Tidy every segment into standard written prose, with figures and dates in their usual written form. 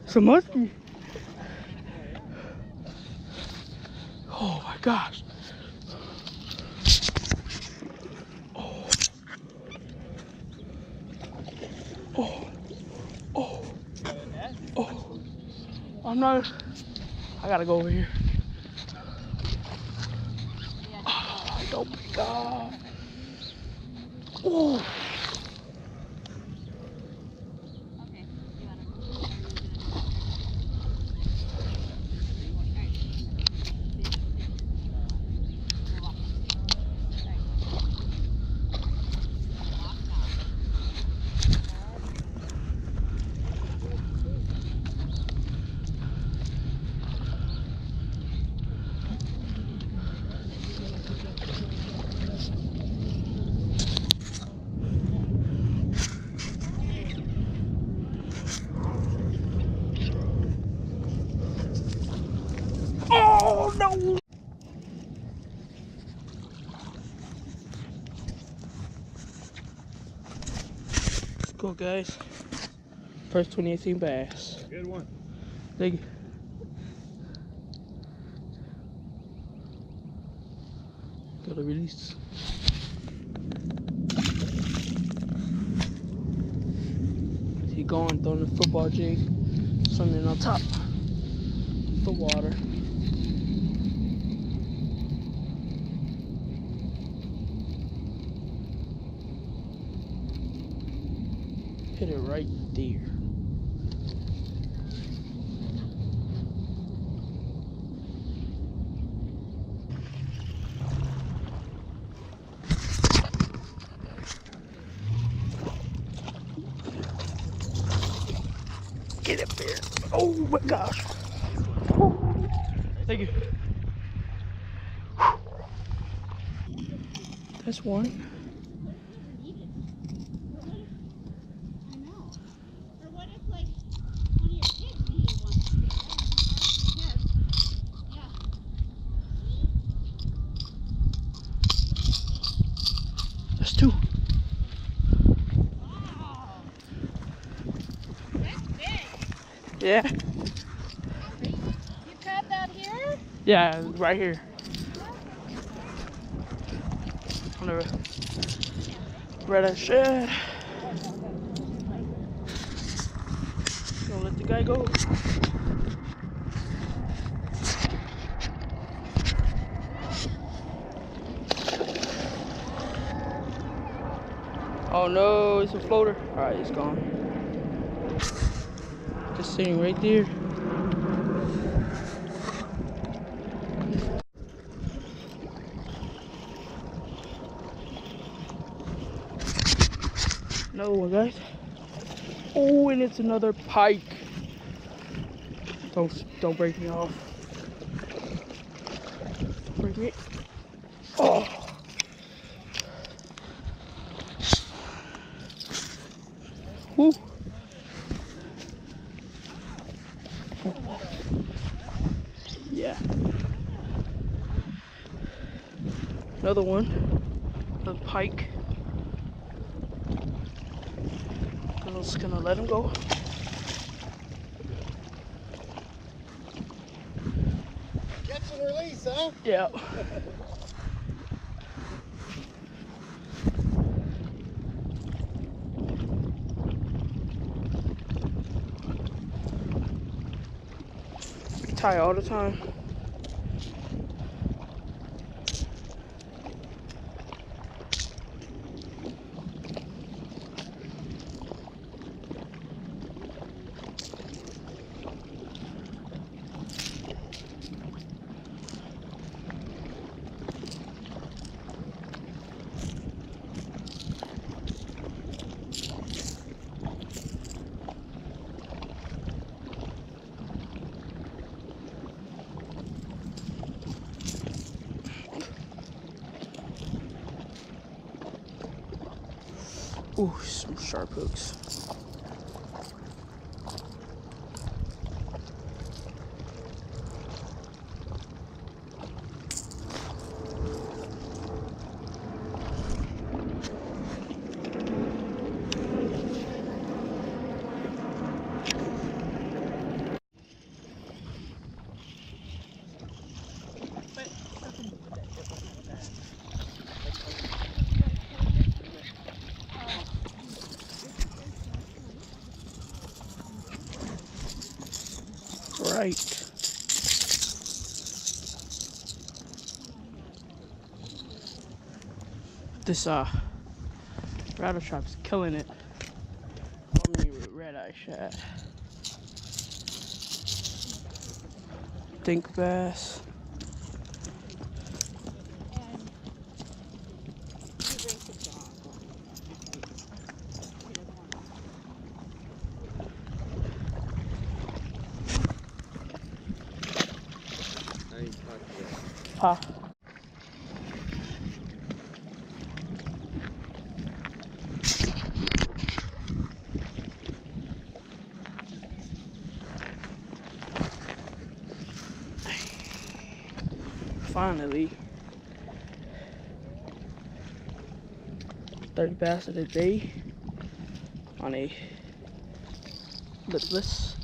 It's a muskie. Oh my gosh. Oh. Oh. Oh. Oh. I'm not. I gotta go over here. Oh my god. Oh. Oh no. Let's go, guys. First 2018 bass. Good one. Thank you. Gotta release. He going, throwing the football jig, swimming on top of the water. Hit it right there. Get up there. Oh my gosh. Whew. Thank you. That's one. That's two. Yeah. You caught that here? Yeah, right here. On the red shed. Gonna let the guy go. Oh no, it's a floater. Alright, it's gone. Just sitting right there. Another one, guys. Oh, and it's another pike. Don't break me off. Don't break me. Oh. Woo. Yeah. Another one. Another pike. I'm just gonna let him go. Catch and release, huh? Yeah. Tie all the time. Ooh, some sharp hooks. right. This rattle trap's killing it. For me with red eye shad. Dink bass. Huh. Finally, 30 bass of the day on a lipless.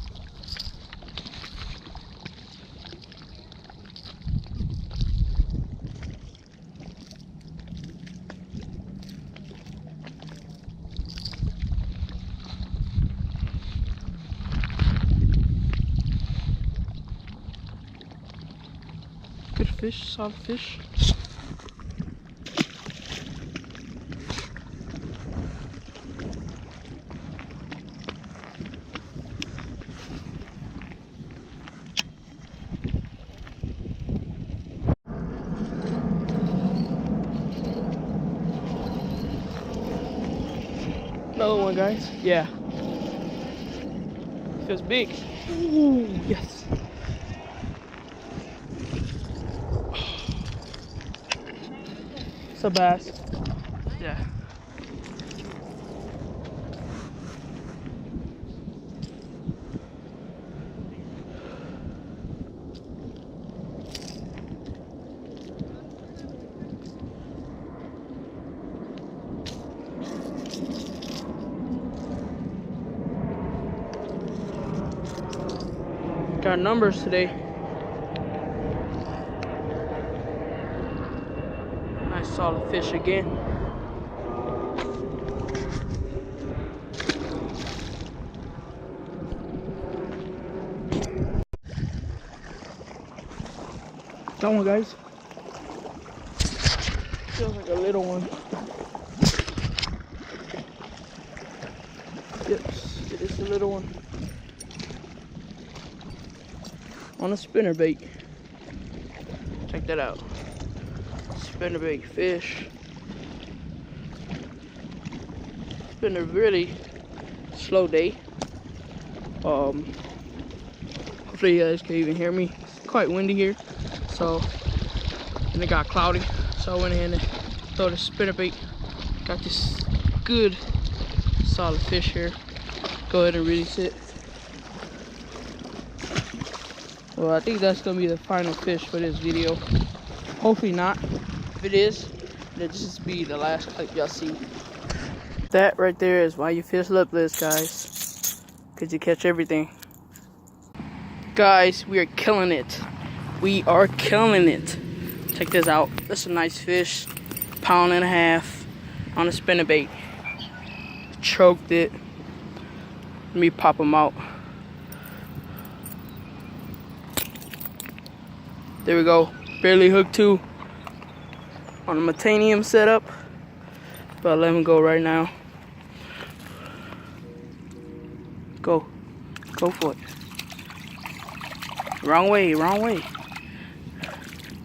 Good fish, solid fish. Another one, guys. Yeah. Feels big. Ooh, yes. It's a bass. Yeah. Got numbers today. Nice solid fish again. That one, guys. Feels like a little one. Yep, it's a little one. On a spinnerbait. Check that out. Spinnerbait fish. It's been a really slow day. Hopefully you guys can even hear me. It's quite windy here, so and it got cloudy, so I went ahead and throw the spinnerbait. Got this good solid fish here. Go ahead and release it. Well, I think that's gonna be the final fish for this video. Hopefully not. If it is, it'll just be the last clip y'all see. That right there is why you fish lipless, guys. Cause you catch everything. Guys, we are killing it. We are killing it. Check this out. That's a nice fish. 1.5 pounds on a spinnerbait. Choked it. Let me pop them out. There we go. Barely hooked too. On a Metanium setup. But let him go right now. Go. Go for it. Wrong way, wrong way.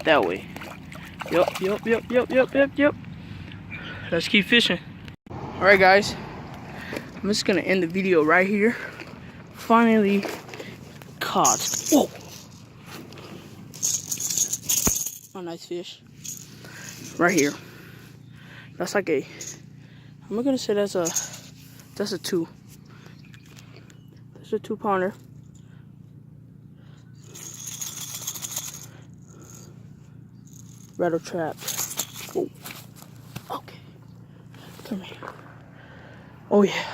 That way. Yep. Let's keep fishing. Alright, guys. I'm just gonna end the video right here. Finally caught. Whoa! A nice fish. Right here. That's like a, I'm gonna say that's a 2. That's a 2-pounder. Rattle trap. Oh. Okay. Come here. Oh yeah.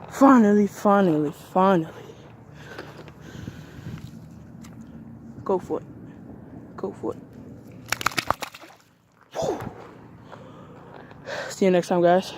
Finally. Go for it. Woo. See you next time, guys.